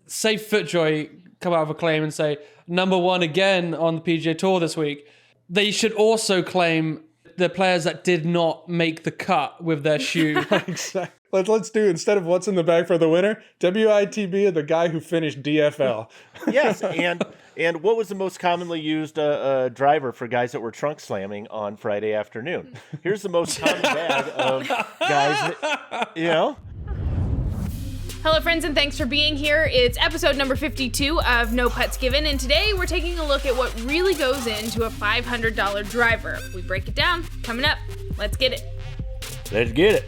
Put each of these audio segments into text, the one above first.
Safe FootJoy come out with a claim and say number one again on the PGA Tour this week. They should also claim the players that did not make the cut with their shoe. Exactly. Let's do, instead of what's in the bag for the winner, WITB, the guy who finished DFL. Yes, and what was the most commonly used driver for guys that were trunk slamming on Friday afternoon? Here's the most common bag of guys that, Hello, friends, and thanks for being here. It's episode number 52 of No Putts Given, and today we're taking a look at what really goes into a $500 driver. We break it down. Coming up. Let's get it. Let's get it.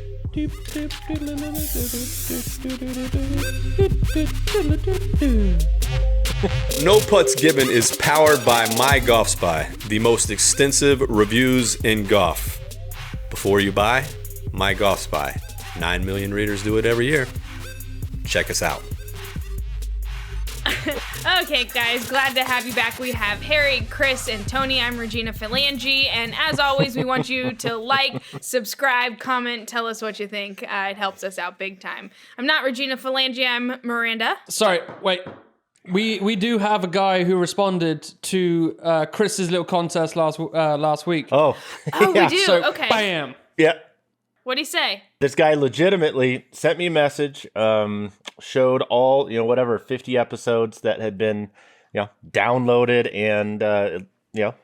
No Putts Given is powered by MyGolfSpy, the most extensive reviews in golf. Before you buy, MyGolfSpy. 9 million readers do it every year. Check us out. Okay, guys, glad to have you back. We have Harry, Chris, and Tony. I'm Regina Phalange, and as always, we want you to like, subscribe, comment, tell us what you think. It helps us out big time. I'm not Regina Phalange, I'm Miranda. Sorry, wait. We do have a guy who responded to Chris's little contest last week. Oh, Oh, yeah. we do? So, Okay. bam. Yeah. What'd he say? This guy legitimately sent me a message, showed all, 50 episodes that had been, downloaded, and,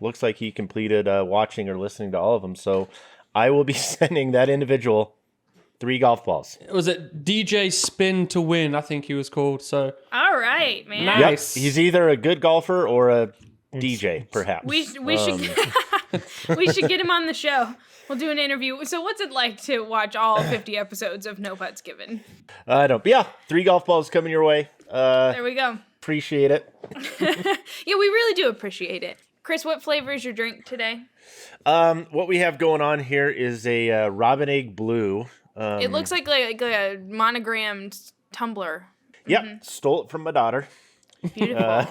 looks like he completed watching or listening to all of them. So I will be sending that individual 3 golf balls. Was it DJ Spin to Win, I think he was called. So All right, man. Nice. Yep. He's either a good golfer or a DJ, perhaps. We should we should get him on the show. We'll do an interview. So what's it like to watch all 50 episodes of No Putts Given? I don't. Yeah, 3 golf balls coming your way. There we go. Appreciate it. Yeah, we really do appreciate it. Chris, what flavor is your drink today? What we have going on here is a Robin Egg Blue. It looks like a monogrammed tumbler. Yep, stole it from my daughter. Beautiful.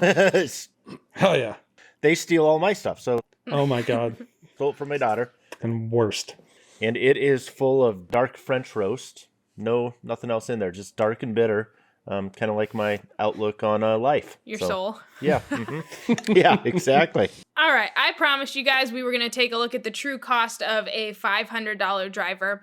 Hell yeah. They steal all my stuff, so Oh my God. stole it from my daughter. And worst. And it is full of dark French roast. No, nothing else in there. Just dark and bitter. Kind of like my outlook on life. Your So, soul. Yeah. Yeah, exactly. All right. I promised you guys we were going to take a look at the true cost of a $500 driver.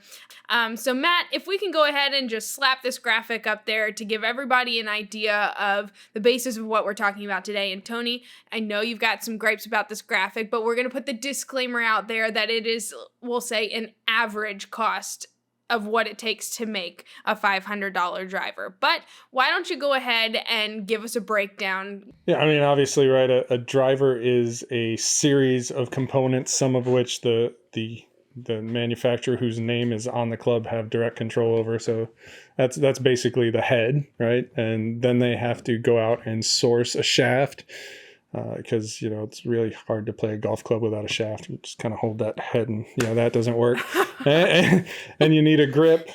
So, Matt, if we can go ahead and just slap this graphic up there to give everybody an idea of the basis of what we're talking about today. And, Tony, I know you've got some gripes about this graphic, but we're going to put the disclaimer out there that it is, we'll say, an average cost of what it takes to make a $500 driver. But why don't you go ahead and give us a breakdown? Yeah, I mean, obviously, right, a driver is a series of components, some of which the manufacturer whose name is on the club have direct control over. So that's basically the head, right? And then they have to go out and source a shaft, because, it's really hard to play a golf club without a shaft. You just kind of hold that head and, that doesn't work. and you need a grip.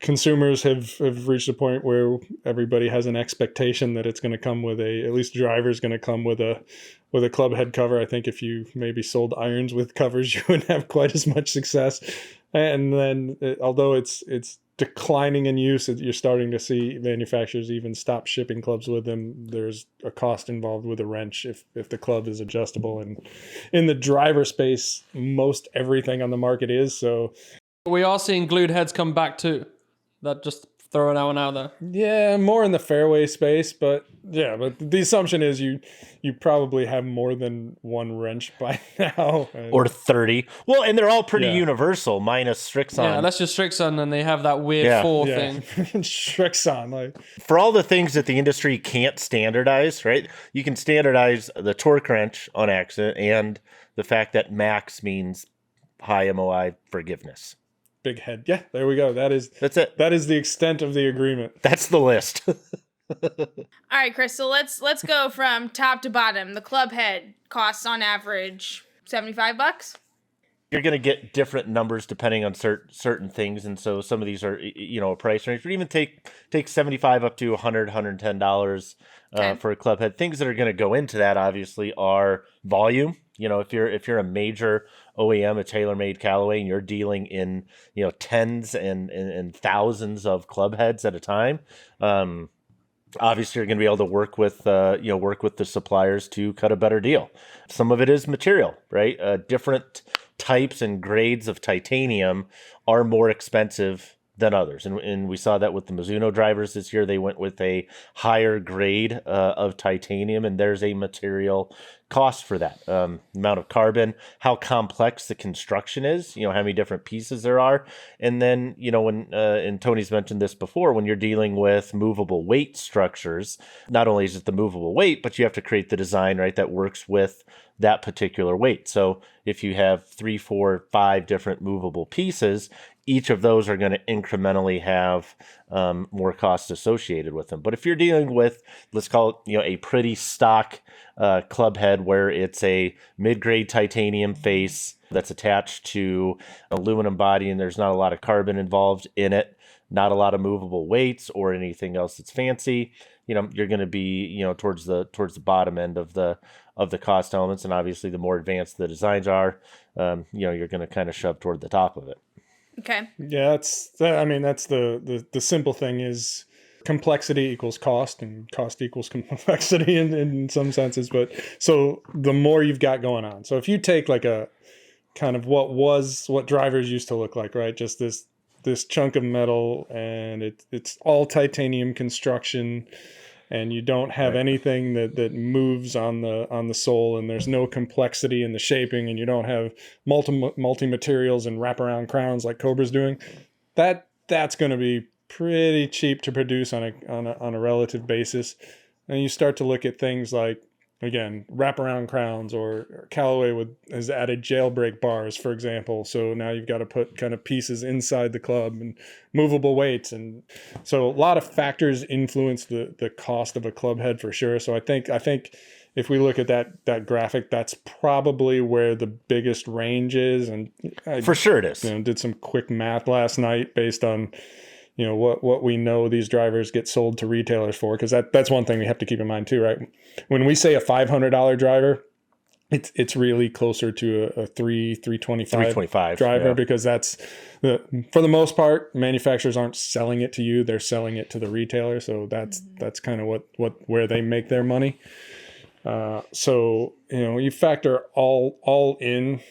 Consumers have reached a point where everybody has an expectation that it's going to come with at least driver's going to come with a club head cover. I think if you maybe sold irons with covers, you wouldn't have quite as much success. And then although it's declining in use, you're starting to see manufacturers even stop shipping clubs with them. There's a cost involved with a wrench if the club is adjustable. And in the driver space, most everything on the market is. So we are seeing glued heads come back too. That just throwing that one out there. yeah, more in the fairway space, but the assumption is you probably have more than one wrench by now. Or 30. Well, and they're all pretty Yeah. universal, minus Strixon. Yeah, that's just Strixon, and they have that weird Yeah. 4 yeah. thing. Strixon, like For all the things that the industry can't standardize, right? You can standardize the torque wrench on accident and the fact that max means high MOI forgiveness. big head. Yeah, there we go. That's it. That is the extent of the agreement. That's the list. All right, Chris, so let's go from top to bottom. The club head costs on average $75. You're going to get different numbers depending on certain things, and so some of these are a price range. But even take $75 up to $100, $110 Okay. for a club head. Things that are going to go into that obviously are volume. If you're a major OEM, a TaylorMade Callaway, and you're dealing in tens and thousands of club heads at a time, Obviously, you're going to be able to work with the suppliers to cut a better deal. Some of it is material, right? Different types and grades of titanium are more expensive than others, and we saw that with the Mizuno drivers this year. They went with a higher grade of titanium, and there's a material cost for that. Amount of carbon, how complex the construction is, how many different pieces there are, and then when and Tony's mentioned this before, when you're dealing with movable weight structures, not only is it the movable weight, but you have to create the design, right, that works with that particular weight. So if you have 3, 4, 5 different movable pieces, each of those are going to incrementally have more costs associated with them. But if you're dealing with, let's call it, a pretty stock club head where it's a mid-grade titanium face that's attached to an aluminum body and there's not a lot of carbon involved in it, not a lot of movable weights or anything else that's fancy, you're going to be, towards the bottom end of the cost elements. And obviously the more advanced the designs are, you're going to kind of shove toward the top of it. Okay. Yeah, that's the simple thing is complexity equals cost and cost equals complexity in some senses. But so the more you've got going on. So if you take like a kind of what drivers used to look like, right? Just this chunk of metal and it's all titanium construction, and you don't have anything that moves on the sole, and there's no complexity in the shaping, and you don't have multi materials and wraparound crowns like Cobra's doing. That's going to be pretty cheap to produce on a relative basis. And you start to look at things like, again, wraparound crowns, or Callaway has added jailbreak bars, for example. So now you've got to put kind of pieces inside the club and movable weights. And so a lot of factors influence the cost of a club head for sure. So I think if we look at that graphic, that's probably where the biggest range is. And For sure it is. Did some quick math last night based on what we know these drivers get sold to retailers for, because that's one thing we have to keep in mind too, right? When we say a $500 driver, it's really closer to a $325 driver, because that's for the most part, manufacturers aren't selling it to you, they're selling it to the retailer. So that's kind of where they make their money. So you factor all in,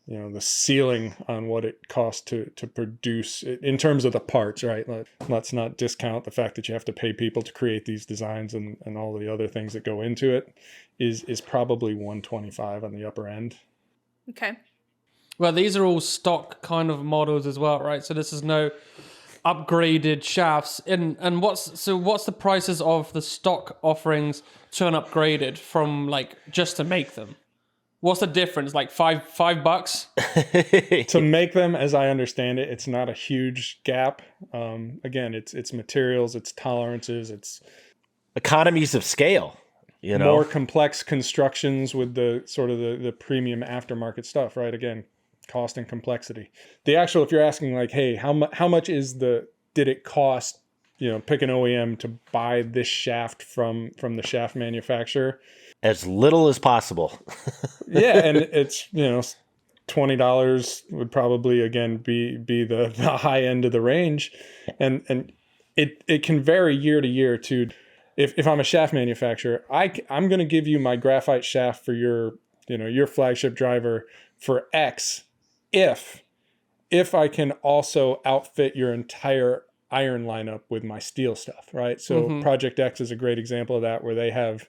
the ceiling on what it costs to produce in terms of the parts, right? Let's not discount the fact that you have to pay people to create these designs and all the other things that go into it is probably $125 on the upper end. Okay. Well, these are all stock kind of models as well, right? So this is no upgraded shafts. And what's the prices of the stock offerings to an upgraded from like just to make them? What's the difference? Like $5? To make them, as I understand it, it's not a huge gap. Again, it's materials, it's tolerances, it's economies of scale. More complex constructions with the sort of the premium aftermarket stuff, right? Again, cost and complexity. The actual, if you're asking like, hey, how much did it cost? Pick an OEM to buy this shaft from the shaft manufacturer. As little as possible. Yeah, and it's $20 would probably again be the high end of the range, and it can vary year to year too. If I'm a shaft manufacturer, I'm going to give you my graphite shaft for your flagship driver for X, if I can also outfit your entire iron lineup with my steel stuff, right? So Project X is a great example of that, where they have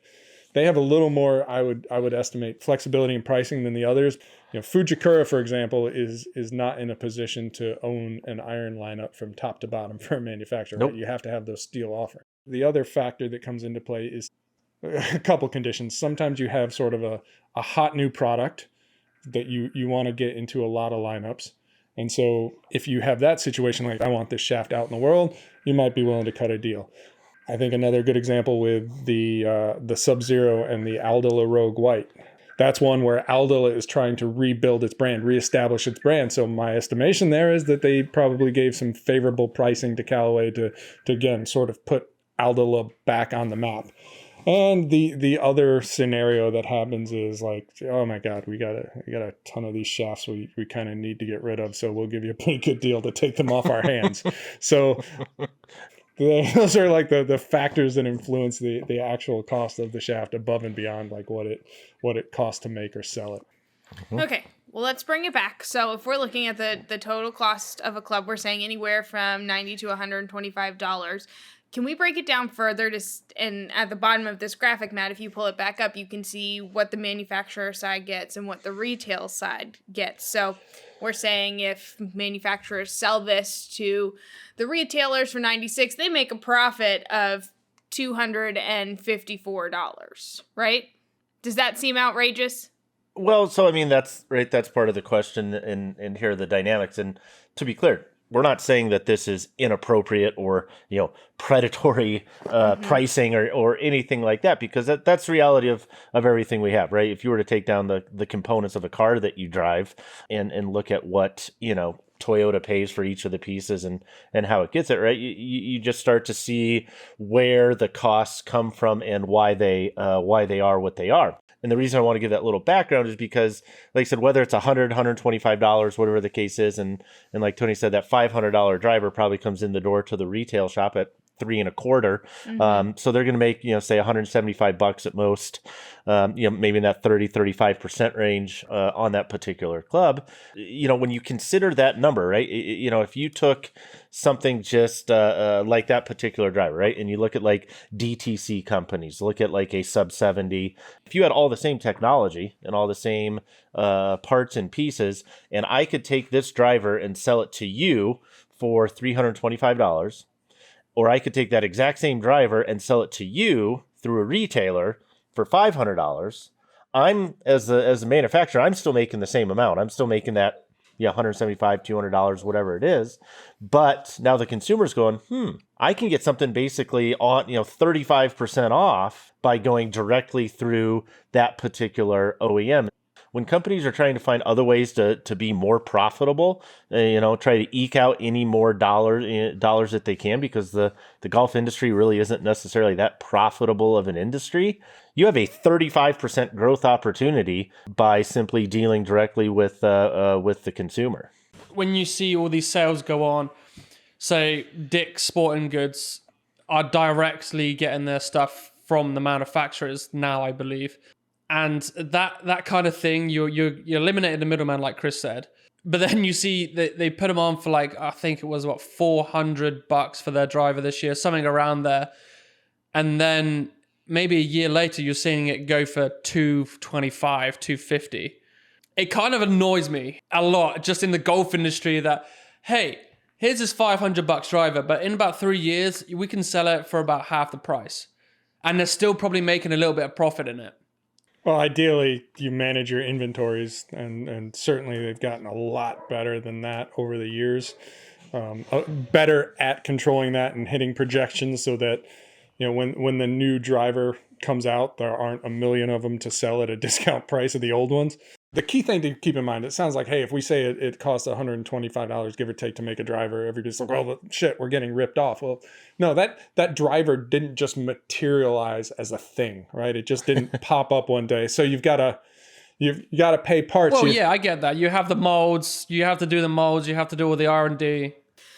a little more, I would estimate, flexibility in pricing than the others. Fujikura, for example, is not in a position to own an iron lineup from top to bottom for a manufacturer. Nope. Right? You have to have those steel offerings. The other factor that comes into play is a couple conditions. Sometimes you have sort of a hot new product that you want to get into a lot of lineups. And so if you have that situation, like I want this shaft out in the world, you might be willing to cut a deal. I think another good example with the Sub-Zero and the Aldila Rogue White. That's one where Aldila is trying to rebuild its brand, reestablish its brand. So my estimation there is that they probably gave some favorable pricing to Callaway to again sort of put Aldila back on the map. And the other scenario that happens is like, oh my God, we got a ton of these shafts we kind of need to get rid of, so we'll give you a pretty good deal to take them off our hands. So those are like the factors that influence the actual cost of the shaft above and beyond like what it costs to make or sell it. Okay, well, let's bring it back. So if we're looking at the total cost of a club, we're saying anywhere from $90 to $125. Can we break it down further and at the bottom of this graphic, Matt, if you pull it back up, you can see what the manufacturer side gets and what the retail side gets. So we're saying if manufacturers sell this to the retailers for $96, they make a profit of $254, right? Does that seem outrageous? Well, so I mean that's right. That's part of the question, and here are the dynamics. And to be clear, we're not saying that this is inappropriate or predatory pricing or anything like that, because that's the reality of everything we have, right? If you were to take down the components of a car that you drive and look at what Toyota pays for each of the pieces and how it gets it, right? You just start to see where the costs come from and why they are what they are. And the reason I want to give that little background is because, like I said, whether it's $100, $125, whatever the case is, and like Tony said, that $500 driver probably comes in the door to the retail shop at $325. So they're going to make, say $175 at most, maybe in that 30-35% range on that particular club. When you consider that number, right? If you took something just like that particular driver, right? And you look at like DTC companies, look at like a sub 70, if you had all the same technology and all the same parts and pieces, and I could take this driver and sell it to you for $325, or I could take that exact same driver and sell it to you through a retailer for $500. I'm as a manufacturer, I'm still making the same amount. I'm still making that $175, $200, whatever it is. But now the consumer's going, I can get something basically on 35% off by going directly through that particular OEM. When companies are trying to find other ways to be more profitable, try to eke out any more dollars that they can, because the golf industry really isn't necessarily that profitable of an industry, you have a 35% growth opportunity by simply dealing directly with the consumer. When you see all these sales go on, say Dick's Sporting Goods are directly getting their stuff from the manufacturers now, I believe. And that kind of thing, you're eliminating the middleman, like Chris said. But then you see that they put them on for like, I think it was $400 for their driver this year, something around there. And then maybe a year later, you're seeing it go for $225, $250. It kind of annoys me a lot just in the golf industry that, hey, here's this $500 driver, but in about 3 years, we can sell it for about half the price. And they're still probably making a little bit of profit in it. Well, ideally, you manage your inventories, and certainly they've gotten a lot better than that over the years. Better at controlling that and hitting projections so that, when the new driver comes out, there aren't a million of them to sell at a discount price of the old ones. The key thing to keep in mind, it sounds like, hey, if we say it costs $125, give or take, to make a driver, everybody's like, well, shit, we're getting ripped off. Well, no, that driver didn't just materialize as a thing, right? It just didn't pop up one day. So you've got to pay parts. Well, yeah, I get that. You have the molds, you have to do the molds, you have to do all the R&D.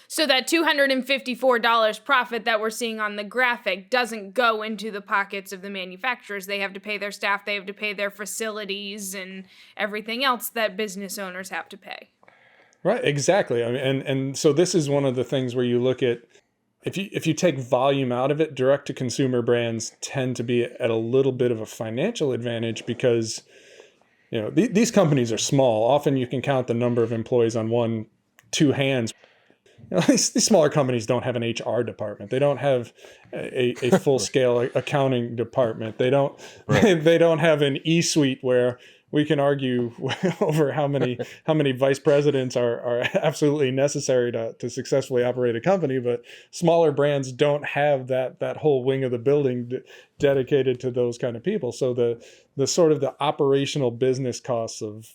So that $254 profit that we're seeing on the graphic doesn't go into the pockets of the manufacturers. They have to pay their staff, they have to pay their facilities, and everything else that business owners have to pay. Right, exactly. I mean, and so this is one of the things where you look at, if you take volume out of it, direct to consumer brands tend to be at a little bit of a financial advantage because these companies are small. Often you can count the number of employees on 2 hands. These smaller companies don't have an HR department. They don't have a full-scale accounting department. They don't they don't have an E-suite where we can argue over how many vice presidents are absolutely necessary to successfully operate a company. But smaller brands don't have that whole wing of the building dedicated to those kind of people. So the sort of the operational business costs of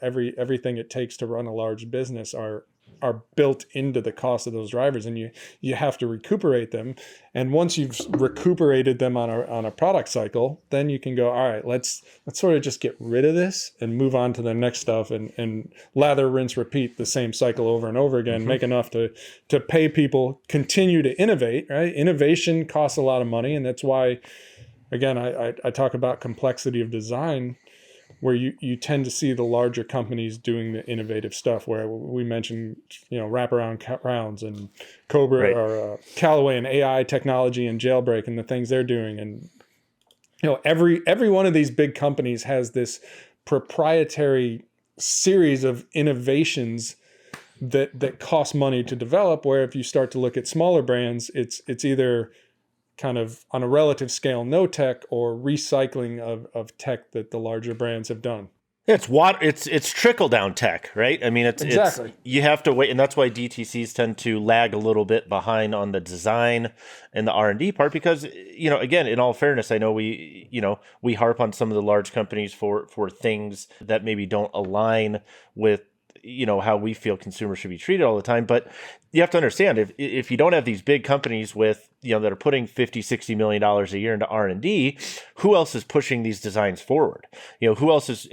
everything it takes to run a large business are are built into the cost of those drivers, and you have to recuperate them. And once you've recuperated them on a product cycle, then you can go, all right, let's sort of just get rid of this and move on to the next stuff, and lather, rinse, repeat the same cycle over and over again, make enough to pay people, continue to innovate, right? Innovation costs a lot of money, and that's why, again, I talk about complexity of design, where you tend to see the larger companies doing the innovative stuff, where we mentioned, wraparound rounds and Cobra, Right. or Callaway and AI technology and Jailbreak and the things they're doing. And, every one of these big companies has this proprietary series of innovations that cost money to develop, where if you start to look at smaller brands, it's either kind of on a relative scale, no tech, or recycling of tech that the larger brands have done. It's trickle down tech, right? I mean, Exactly. you have to wait, and that's why DTCs tend to lag a little bit behind on the design and the R&D part, because, again, in all fairness, I know we harp on some of the large companies for things that maybe don't align with how we feel consumers should be treated all the time. But you have to understand, if you don't have these big companies with, that are putting $50-60 million a year into R&D, who else is pushing these designs forward? Who else is,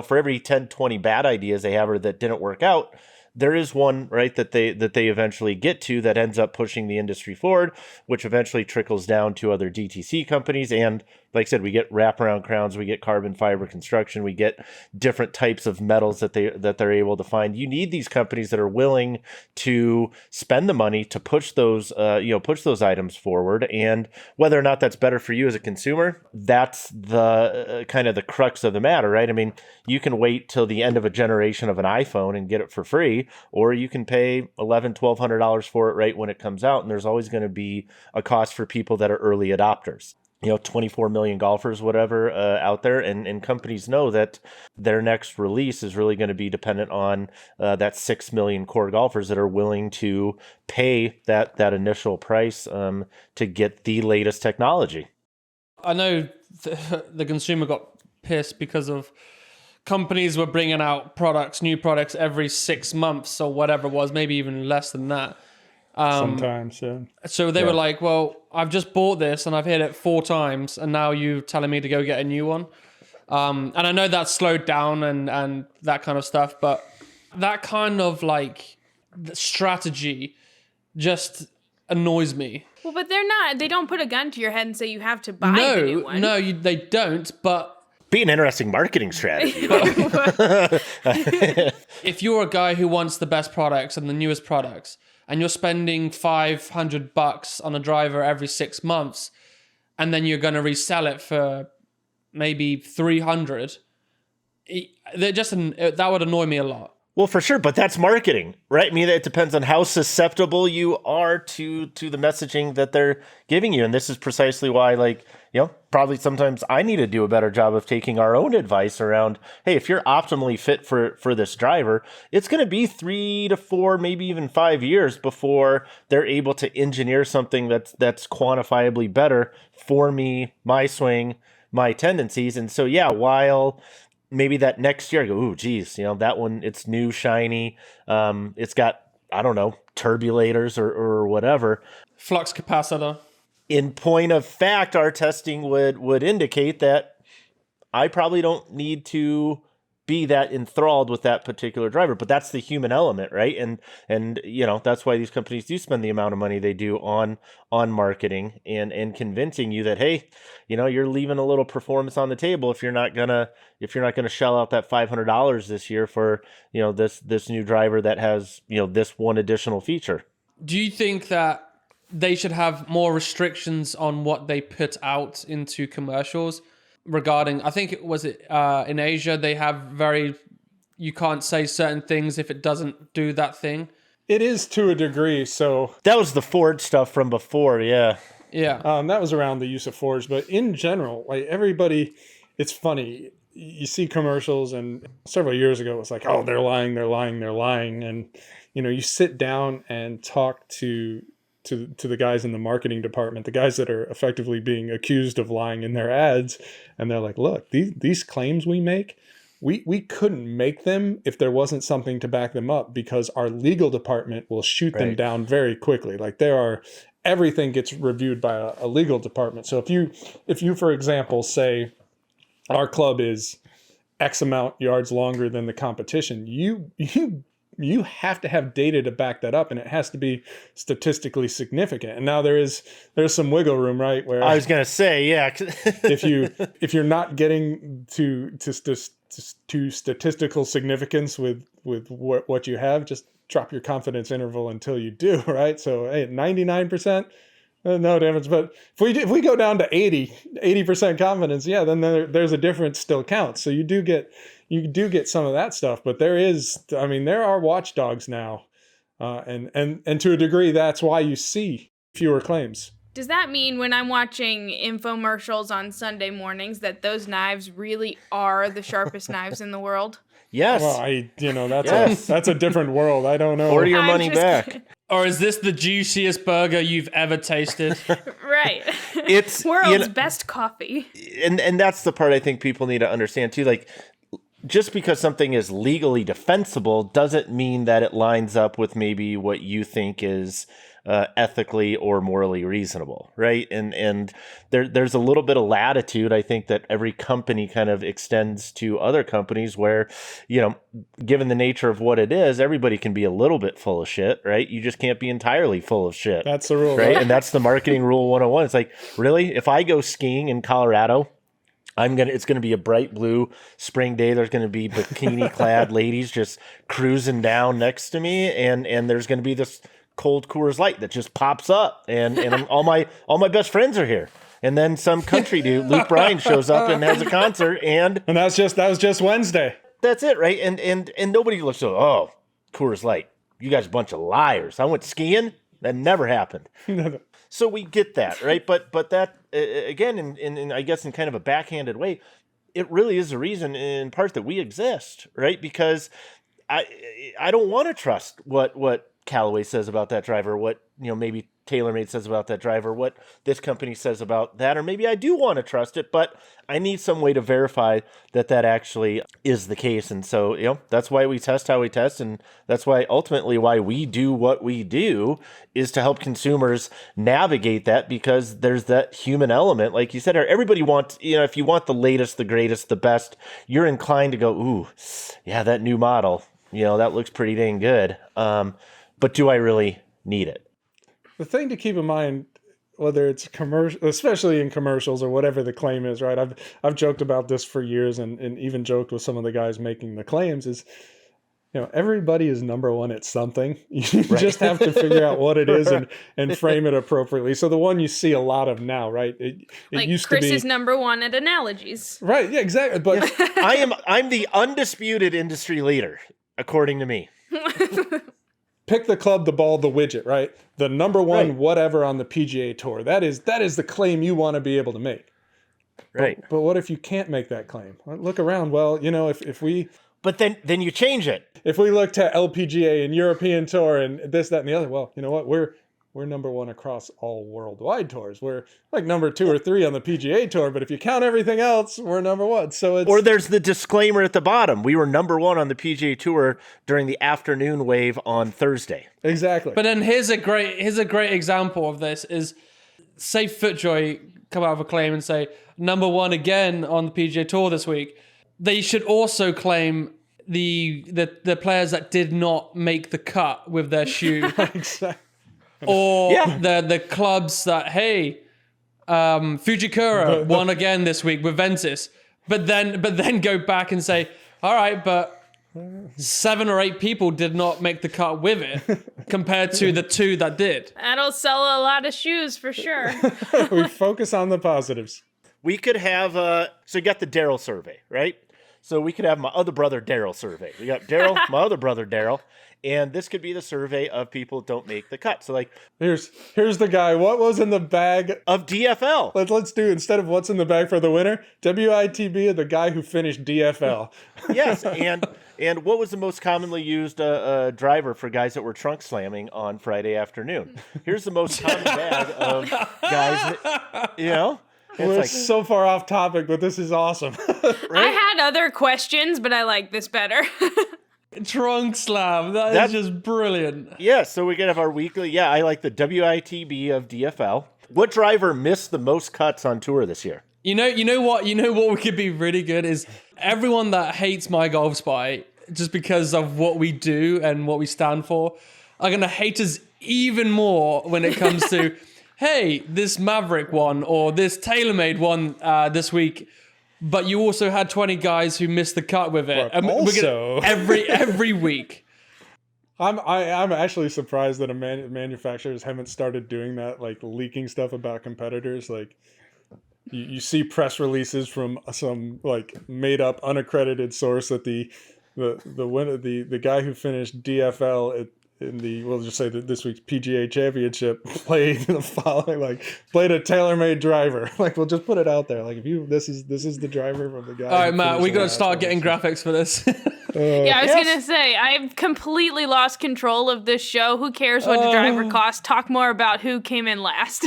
for every 10-20 bad ideas they have or that didn't work out, there is one, right, that they eventually get to that ends up pushing the industry forward, which eventually trickles down to other DTC companies. And like I said, we get wraparound crowns, we get carbon fiber construction, we get different types of metals that they're able to find. You need these companies that are willing to spend the money to push those items forward. And whether or not that's better for you as a consumer, that's the kind of the crux of the matter, right? I mean, you can wait till the end of a generation of an iPhone and get it for free, or you can pay $1,100-$1,200 for it right when it comes out. And there's always going to be a cost for people that are early adopters. 24 million golfers, whatever, out there. And companies know that their next release is really going to be dependent on that 6 million core golfers that are willing to pay that initial price to get the latest technology. I know the consumer got pissed because of companies were bringing out new products every 6 months or whatever it was, maybe even less than that. Sometimes, yeah. So they were like, well, I've just bought this and I've hit it 4 times and now you telling me to go get a new one. And I know that's slowed down and that kind of stuff, but that kind of strategy just annoys me. Well, but they don't put a gun to your head and say you have to buy the new one. No, they don't, but Be an interesting marketing strategy. if you're a guy who wants the best products and the newest products, and you're spending $500 on a driver every 6 months, and then you're going to resell it for maybe $300, that would annoy me a lot. Well, for sure, but that's marketing, right? I mean, it depends on how susceptible you are to the messaging that they're giving you. And this is precisely why, probably sometimes I need to do a better job of taking our own advice around, hey, if you're optimally fit for this driver, it's going to be 3 to 4, maybe even 5 years before they're able to engineer something that's quantifiably better for me, my swing, my tendencies. And so, yeah, while maybe that next year I go, ooh, geez, that one, it's new, shiny. It's got, I don't know, turbulators or whatever. Flux capacitor. In point of fact, our testing would indicate that I probably don't need to be that enthralled with that particular driver, but that's the human element, right? And that's why these companies do spend the amount of money they do on marketing and convincing you that, hey, you're leaving a little performance on the table if you're not gonna shell out that $500 this year for this new driver that has this one additional feature. Do you think that they should have more restrictions on what they put out into commercials? Regarding, I think in Asia, they have you can't say certain things if it doesn't do that thing. It is to a degree. So that was the Ford stuff from before. Yeah. Yeah. That was around the use of Fords, but in general, everybody, it's funny. You see commercials, and several years ago, it was like, oh, they're lying. And, you sit down and talk to the guys in the marketing department, the guys that are effectively being accused of lying in their ads. And they're like, look, these claims we make, we couldn't make them if there wasn't something to back them up, because our legal department will shoot them Right. down very quickly. Like everything gets reviewed by a legal department. So if you, for example, say our club is X amount yards longer than the competition, you have to have data to back that up, and it has to be statistically significant. And now there's some wiggle room, right? Where I was gonna say, yeah. if you're not getting to statistical significance with what you have, just drop your confidence interval until you do, right? So hey, 99%, no difference. But if we go down to 80% confidence, yeah, then there's a difference still counts. So you do get some of that stuff, but there are watchdogs now, and to a degree, that's why you see fewer claims. Does that mean when I'm watching infomercials on Sunday mornings that those knives really are the sharpest knives in the world? Yes. Well, that's a different world. I don't know. Order your I'm money just back. kidding. Or is this the juiciest burger you've ever tasted? Right. It's world's best coffee. and that's the part I think people need to understand too. Like, just because something is legally defensible doesn't mean that it lines up with maybe what you think is ethically or morally reasonable, right? And there's a little bit of latitude, I think, that every company kind of extends to other companies where, given the nature of what it is, everybody can be a little bit full of shit, right? You just can't be entirely full of shit. That's the rule, right? And that's the marketing rule 101. It's like, really? If I go skiing in Colorado, it's gonna be a bright blue spring day. There's gonna be bikini clad ladies just cruising down next to me, and there's gonna be this cold Coors Light that just pops up, and all my best friends are here. And then some country dude, Luke Bryan, shows up and has a concert, and that was just Wednesday. That's it, right? And nobody looks so, oh, Coors Light, you guys are a bunch of liars. I went skiing. That never happened. So we get that, right? But that, again, in I guess in kind of a backhanded way, it really is the reason in part that we exist, right? Because I don't want to trust what Callaway says about that driver, what maybe TaylorMade says about that driver, what this company says about that, or maybe I do want to trust it, but I need some way to verify that actually is the case. And so, that's why we test how we test, and that's why ultimately why we do what we do is to help consumers navigate that, because there's that human element. Like you said, everybody wants, if you want the latest, the greatest, the best, you're inclined to go, ooh, yeah, that new model, that looks pretty dang good. But do I really need it? The thing to keep in mind, whether it's commercial, especially in commercials or whatever the claim is, right? I've joked about this for years, and even joked with some of the guys making the claims is, everybody is number one at something. You just have to figure out what it is and frame it appropriately. So the one you see a lot of now, right? It like used Chris to be is number one at analogies. right. Yeah, exactly. But I'm the undisputed industry leader, according to me. pick the club, the ball, the widget, right? The number one Right. whatever on the PGA Tour. That is the claim you want to be able to make. Right. But what if you can't make that claim? Look around. Well, if we But then you change it. look to LPGA and European Tour and this, that, and the other, well, you know what? We're number one across all worldwide tours. We're like number 2 or 3 on the PGA Tour, but if you count everything else, we're number one. So it's Or there's the disclaimer at the bottom. We were number one on the PGA Tour during the afternoon wave on Thursday. exactly. But then here's a great example of this is, say FootJoy come out of a claim and say number one again on the PGA Tour this week. They should also claim the players that did not make the cut with their shoe. exactly. Or Yeah. the clubs that, hey, Fujikura won again this week with Ventus, but then go back and say, all right, but 7 or 8 people did not make the cut with it compared to the 2 that did. That'll sell a lot of shoes for sure. We focus on the positives. We could have so you got the Daryl survey, right? So we could have my other brother Daryl survey. We got Daryl, my other brother Daryl, and this could be the survey of people who don't make the cut. So like Here's the guy. What was in the bag? of DFL. Let's do, instead of what's in the bag for the winner, WITB of the guy who finished DFL. Yes, and what was the most commonly used driver for guys that were trunk slamming on Friday afternoon? Here's the most common bag of guys that, We're like- so far off topic, but this is awesome. I had other questions, but I like this better. Trunk slam. That's just brilliant. Yeah, so we're gonna have our weekly. Yeah, I like the WITB of DFL. What driver missed the most cuts on tour this year? You know what we could be really good is everyone that hates MyGolfSpy just because of what we do and what we stand for are gonna hate us even more when it comes to hey, this Maverick one or this TaylorMade one this week. But you also had 20 guys who missed the cut with it. But also, every week. I'm actually surprised that manufacturers haven't started doing that, like leaking stuff about competitors. Like you see press releases from some like made up unaccredited source that the guy who finished DFL we'll just say that this week's PGA Championship played a TaylorMade driver. Like we'll just put it out there. Like if this is the driver from the guy. All right, Matt, we got to start getting graphics for this. Yeah, I was going to say, I've completely lost control of this show. Who cares what the driver costs? Talk more about who came in last.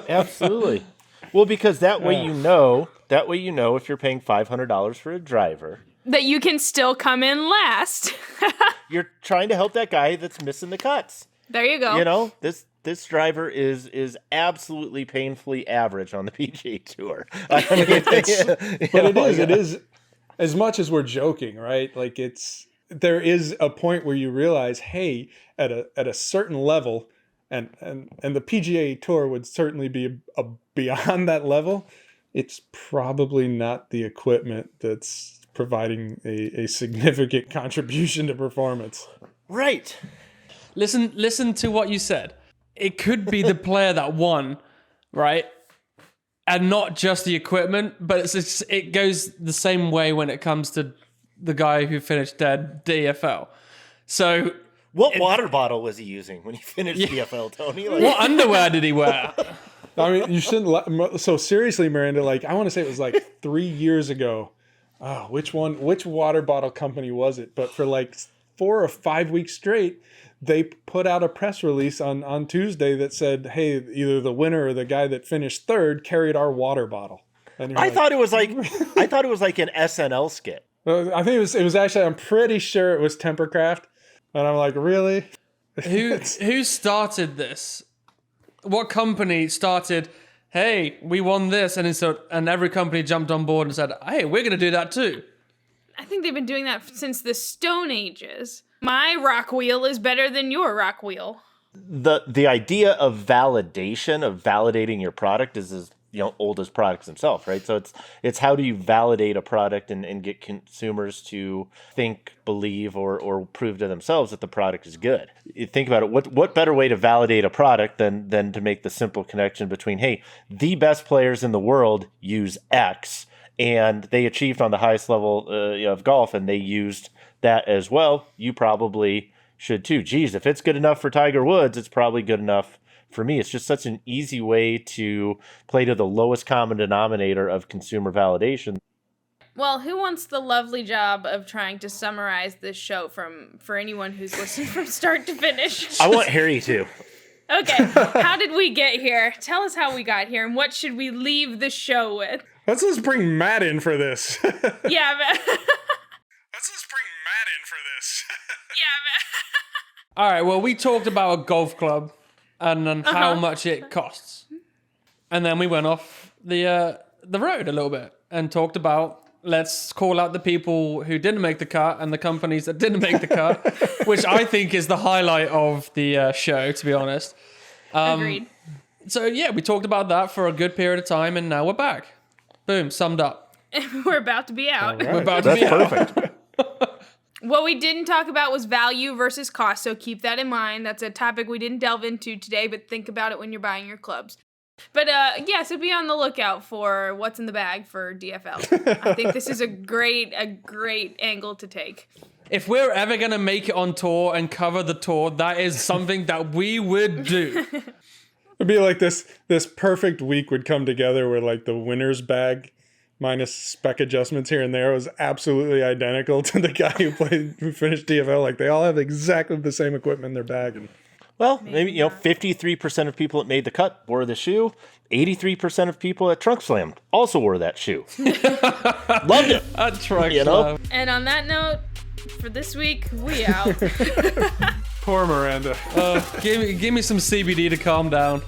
Absolutely. Well, because that way you know if you're paying $500 for a driver, that you can still come in last. you're trying to help that guy that's missing the cuts. There you go. You know, this driver is absolutely painfully average on the PGA Tour. I mean, it is. As much as we're joking, right? Like there is a point where you realize, hey, at a certain level, and the PGA Tour would certainly be beyond that level. It's probably not the equipment that's providing a significant contribution to performance. Right. Listen to what you said. It could be the player that won, right? And not just the equipment, but it goes the same way when it comes to the guy who finished dead DFL. So, what water bottle was he using when he finished DFL, Tony? Like, what underwear did he wear? I mean, you shouldn't. So seriously, Miranda, like I want to say it was like 3 years ago. Oh, which water bottle company was it? But for like 4 or 5 weeks straight, they put out a press release on Tuesday that said, hey, either the winner or the guy that finished third carried our water bottle. I thought it was like an SNL skit. I think it was actually, I'm pretty sure it was Tempercraft. And I'm like, really? Who started this? What company started, hey, we won this, and every company jumped on board and said, hey, we're going to do that too. I think they've been doing that since the Stone Ages. My rock wheel is better than your rock wheel. The idea of validating your product is as old as products themselves, right? So it's how do you validate a product and get consumers to think, believe, or prove to themselves that the product is good. You think about it, what better way to validate a product than to make the simple connection between, hey, the best players in the world use X, and they achieved on the highest level of golf, and they used that as well. You probably should too. Geez, if it's good enough for Tiger Woods, it's probably good enough for me. It's just such an easy way to play to the lowest common denominator of consumer validation. Well, who wants the lovely job of trying to summarize this show for anyone who's listened from start to finish? I want Harry to. Okay, how did we get here? Tell us how we got here, and what should we leave the show with? Let's just bring Matt in for this. Yeah, man. Let's just bring Matt in for this. Yeah, man. All right, well, we talked about a golf club and how much it costs. And then we went off the road a little bit and talked about, let's call out the people who didn't make the cut and the companies that didn't make the cut, which I think is the highlight of the show, to be honest. Agreed. So, yeah, we talked about that for a good period of time, and now we're back. Boom, summed up. We're about to be out. Right. We're about to That's be out. perfect. What we didn't talk about was value versus cost, so keep that in mind. That's a topic we didn't delve into today, but think about it when you're buying your clubs. But so be on the lookout for what's in the bag for DFL. I think this is a great angle to take. If we're ever going to make it on tour and cover the tour, that is something that we would do. It'd be like this perfect week would come together where like the winner's bag minus spec adjustments here and there was absolutely identical to the guy who finished DFL. Like they all have exactly the same equipment in their bag. And Well, maybe, 53% of people that made the cut wore the shoe. 83% of people at Trunk Slammed also wore that shoe. Loved it. At Trunk You know? Slam. And on that note, for this week, we out. Poor Miranda. Give me some CBD to calm down.